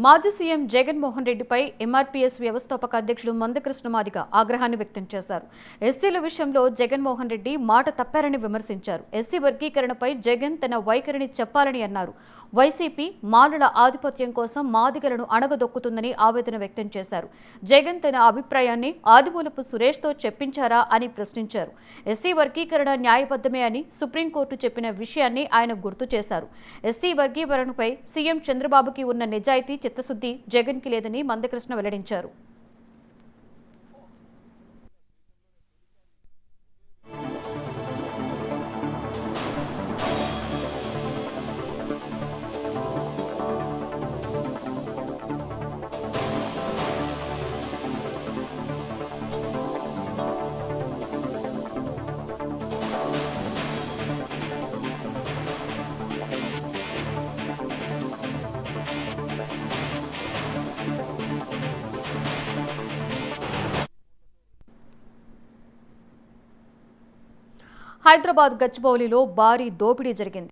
మాజీ సీఎం జగన్మోహన్ రెడ్డిపై ఎంఆర్పీఎస్ వ్యవస్థాపక అధ్యక్షుడు మందకృష్ణ మాదిగ ఆగ్రహాన్ని వ్యక్తం చేశారు. ఎస్సీల విషయంలో జగన్మోహన్ రెడ్డి మాట తప్పారని విమర్శించారు. ఎస్సీ వర్గీకరణపై జగన్ తన వైఖరిని చెప్పాలని అన్నారు. వైసీపీ మాలల ఆధిపత్యం కోసం మాదిగలను అణగదొక్కుతుందని ఆవేదన వ్యక్తం చేశారు. జగన్ తన అభిప్రాయాన్ని ఆదిమూలపు సురేష్తో చెప్పించారా అని ప్రశ్నించారు. ఎస్సీ వర్గీకరణ న్యాయబద్ధమే అని సుప్రీంకోర్టు చెప్పిన విషయాన్ని ఆయన గుర్తు చేశారు. ఎస్సీ వర్గీకరణపై సీఎం చంద్రబాబుకి ఉన్న నిజాయితీ చిత్తశుద్ధి జగన్కి లేదని మందకృష్ణ వెల్లడించారు. హైదరాబాద్ గచ్చిబౌలిలో భారీ దోపిడీ జరిగింది.